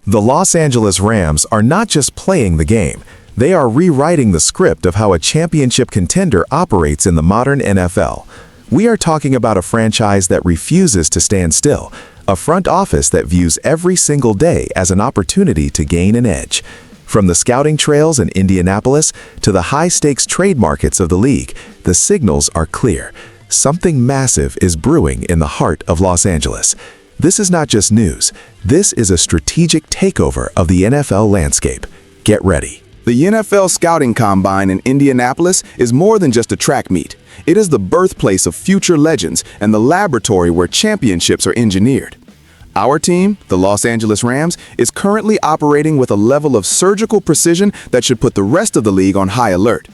The Los Angeles Rams are not just playing the game, they are rewriting the script of how a championship contender operates in the modern NFL. We are talking about a franchise that refuses to stand still, a front office that views every single day as an opportunity to gain an edge. From the scouting trails in Indianapolis to the high-stakes trade markets of the league, the signals are clear. Something massive is brewing in the heart of Los Angeles. This is not just news. This is a strategic takeover of the NFL landscape. Get ready. The NFL Scouting Combine in Indianapolis is more than just a track meet. It is the birthplace of future legends and the laboratory where championships are engineered. Our team, the Los Angeles Rams, is currently operating with a level of surgical precision that should put the rest of the league on high alert.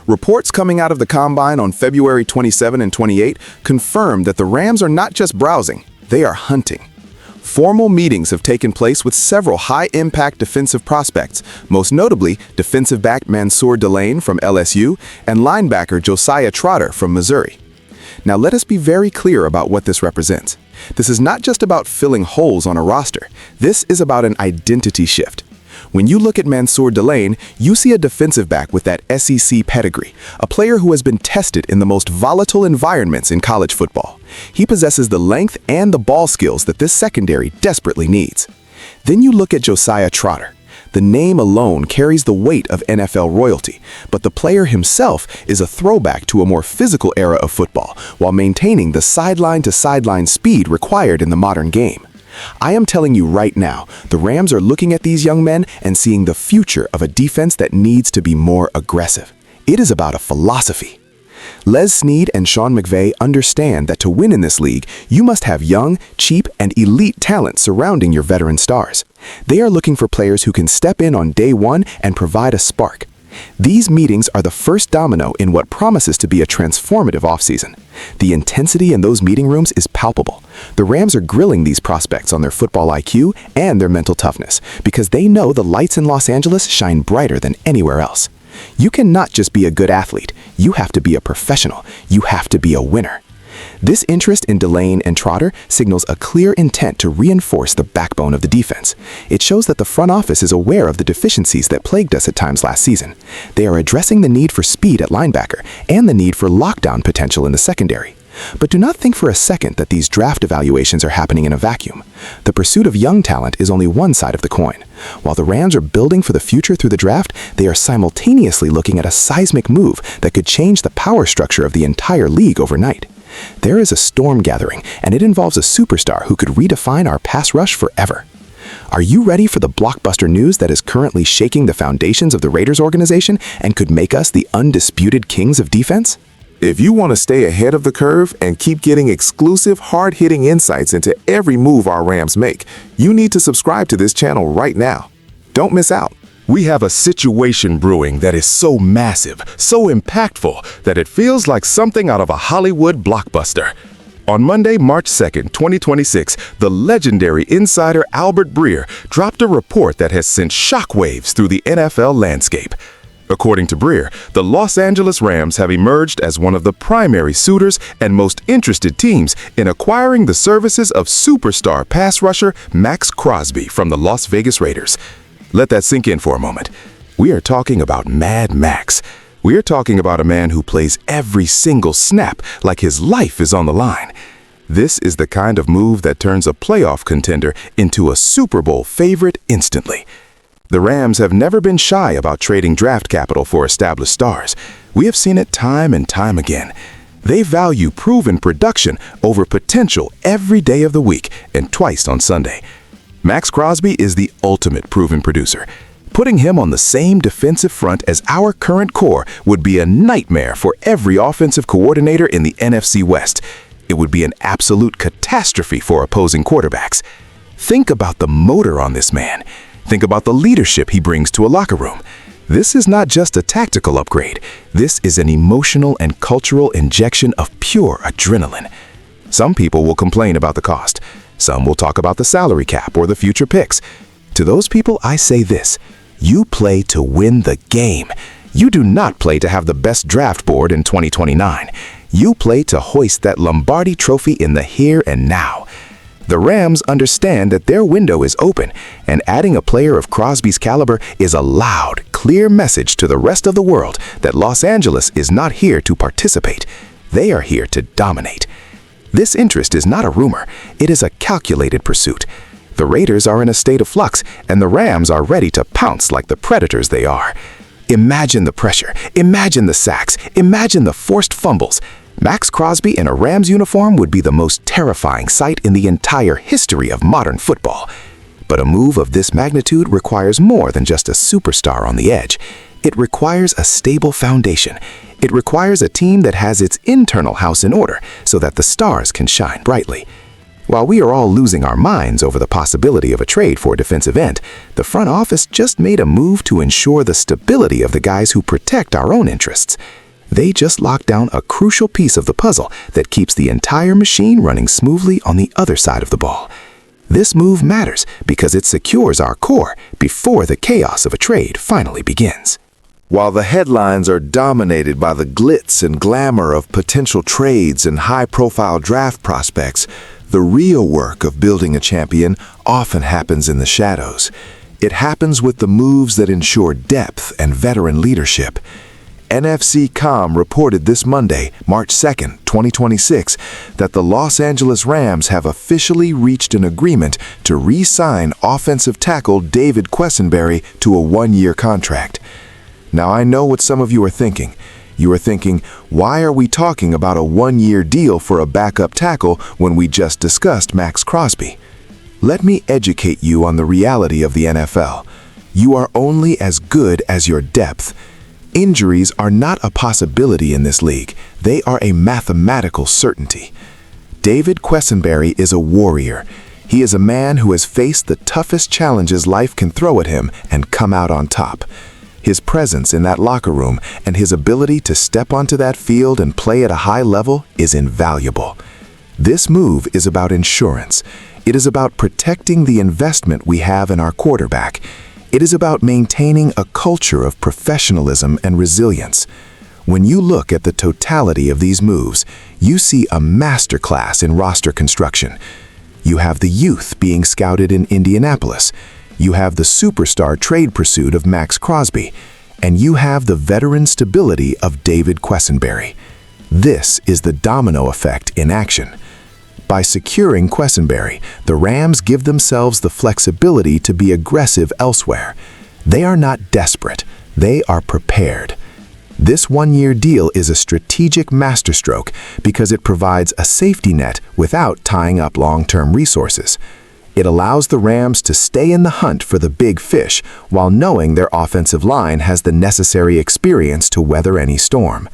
Reports coming out of the Combine on February 27 and 28 confirmed that the Rams are not just browsing, they are hunting. Formal meetings have taken place with several high-impact defensive prospects, most notably defensive back Mansour Delane from LSU and linebacker Josiah Trotter from Missouri. Now let us be very clear about what this represents. This is not just about filling holes on a roster. This is about an identity shift. When you look at Mansour Delane, you see a defensive back with that SEC pedigree, a player who has been tested in the most volatile environments in college football. He possesses the length and the ball skills that this secondary desperately needs. Then you look at Josiah Trotter. The name alone carries the weight of NFL royalty, but the player himself is a throwback to a more physical era of football while maintaining the sideline-to-sideline speed required in the modern game. I am telling you right now, the Rams are looking at these young men and seeing the future of a defense that needs to be more aggressive. It is about a philosophy. Les Snead and Sean McVay understand that to win in this league, you must have young, cheap, and elite talent surrounding your veteran stars. They are looking for players who can step in on day one and provide a spark. These meetings are the first domino in what promises to be a transformative offseason. The intensity in those meeting rooms is palpable. The Rams are grilling these prospects on their football IQ and their mental toughness because they know the lights in Los Angeles shine brighter than anywhere else. You cannot just be a good athlete. You have to be a professional. You have to be a winner. This interest in Delane and Trotter signals a clear intent to reinforce the backbone of the defense. It shows that the front office is aware of the deficiencies that plagued us at times last season. They are addressing the need for speed at linebacker and the need for lockdown potential in the secondary. But do not think for a second that these draft evaluations are happening in a vacuum. The pursuit of young talent is only one side of the coin. While the Rams are building for the future through the draft, they are simultaneously looking at a seismic move that could change the power structure of the entire league overnight. There is a storm gathering, and it involves a superstar who could redefine our pass rush forever. Are you ready for the blockbuster news that is currently shaking the foundations of the Raiders organization and could make us the undisputed kings of defense? If you want to stay ahead of the curve and keep getting exclusive, hard-hitting insights into every move our Rams make, you need to subscribe to this channel right now. Don't miss out. We have a situation brewing that is so massive, so impactful, that it feels like something out of a Hollywood blockbuster. On Monday, March 2nd, 2026, the legendary insider Albert Breer dropped a report that has sent shockwaves through the NFL landscape. According to Breer, the Los Angeles Rams have emerged as one of the primary suitors and most interested teams in acquiring the services of superstar pass rusher Max Crosby from the Las Vegas Raiders. Let that sink in for a moment. We are talking about Mad Max. We are talking about a man who plays every single snap like his life is on the line. This is the kind of move that turns a playoff contender into a Super Bowl favorite instantly. The Rams have never been shy about trading draft capital for established stars. We have seen it time and time again. They value proven production over potential every day of the week and twice on Sunday. Max Crosby is the ultimate proven producer. Putting him on the same defensive front as our current core would be a nightmare for every offensive coordinator in the NFC West. It would be an absolute catastrophe for opposing quarterbacks. Think about the motor on this man. Think about the leadership he brings to a locker room. This is not just a tactical upgrade. This is an emotional and cultural injection of pure adrenaline. Some people will complain about the cost. Some will talk about the salary cap or the future picks. To those people, I say this: you play to win the game. You do not play to have the best draft board in 2029. You play to hoist that Lombardi trophy in the here and now. The Rams understand that their window is open, and adding a player of Crosby's caliber is a loud, clear message to the rest of the world that Los Angeles is not here to participate. They are here to dominate. This interest is not a rumor, it is a calculated pursuit. The Raiders are in a state of flux, and the Rams are ready to pounce like the predators they are. Imagine the pressure, imagine the sacks, imagine the forced fumbles. Max Crosby in a Rams uniform would be the most terrifying sight in the entire history of modern football. But a move of this magnitude requires more than just a superstar on the edge. It requires a stable foundation. It requires a team that has its internal house in order so that the stars can shine brightly. While we are all losing our minds over the possibility of a trade for a defensive end, the front office just made a move to ensure the stability of the guys who protect our own interests. They just locked down a crucial piece of the puzzle that keeps the entire machine running smoothly on the other side of the ball. This move matters because it secures our core before the chaos of a trade finally begins. While the headlines are dominated by the glitz and glamour of potential trades and high-profile draft prospects, the real work of building a champion often happens in the shadows. It happens with the moves that ensure depth and veteran leadership. NFC.com reported this Monday, March 2nd, 2026, that the Los Angeles Rams have officially reached an agreement to re-sign offensive tackle David Quessenberry to a one-year contract. Now, I know what some of you are thinking. You are thinking, why are we talking about a one-year deal for a backup tackle when we just discussed Max Crosby? Let me educate you on the reality of the NFL. You are only as good as your depth. Injuries are not a possibility in this league. They are a mathematical certainty. David Quessenberry is a warrior. He is a man who has faced the toughest challenges life can throw at him and come out on top. His presence in that locker room and his ability to step onto that field and play at a high level is invaluable. This move is about insurance. It is about protecting the investment we have in our quarterback. It is about maintaining a culture of professionalism and resilience. When you look at the totality of these moves, you see a masterclass in roster construction. You have the youth being scouted in Indianapolis. You have the superstar trade pursuit of Max Crosby. And you have the veteran stability of David Quessenberry. This is the domino effect in action. By securing Quessenberry, the Rams give themselves the flexibility to be aggressive elsewhere. They are not desperate, they are prepared. This one-year deal is a strategic masterstroke because it provides a safety net without tying up long-term resources. It allows the Rams to stay in the hunt for the big fish while knowing their offensive line has the necessary experience to weather any storm.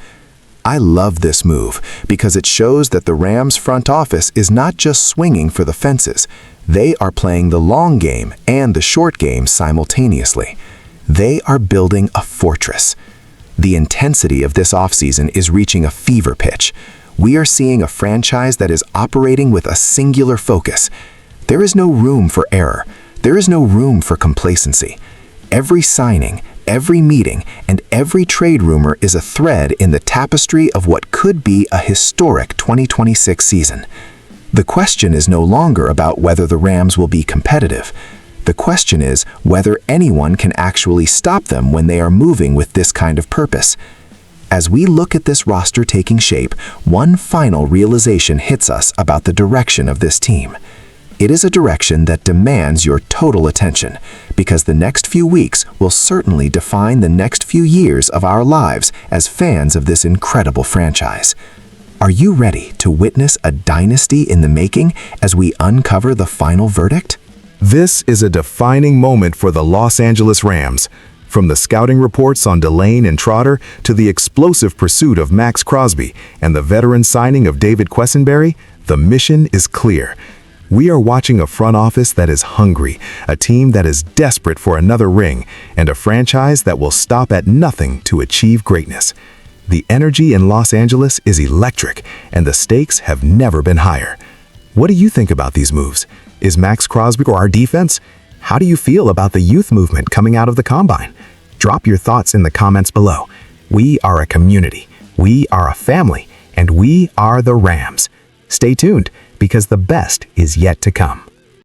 I love this move because it shows that the Rams front office is not just swinging for the fences. They are playing the long game and the short game simultaneously. They are building a fortress. The intensity of this offseason is reaching a fever pitch. We are seeing a franchise that is operating with a singular focus. There is no room for error. There is no room for complacency. Every signing, every meeting, and every trade rumor is a thread in the tapestry of what could be a historic 2026 season. The question is no longer about whether the Rams will be competitive. The question is whether anyone can actually stop them when they are moving with this kind of purpose. As we look at this roster taking shape, one final realization hits us about the direction of this team. It is a direction that demands your total attention, because the next few weeks will certainly define the next few years of our lives as fans of this incredible franchise. Are you ready to witness a dynasty in the making as we uncover the final verdict? This is a defining moment for the Los Angeles Rams. From the scouting reports on Delane and Trotter to the explosive pursuit of Max Crosby and the veteran signing of David Quessenberry, the mission is clear. We are watching a front office that is hungry, a team that is desperate for another ring, and a franchise that will stop at nothing to achieve greatness. The energy in Los Angeles is electric, and the stakes have never been higher. What do you think about these moves? Is Max Crosby or our defense? How do you feel about the youth movement coming out of the combine? Drop your thoughts in the comments below. We are a community, we are a family, and we are the Rams. Stay tuned, because the best is yet to come.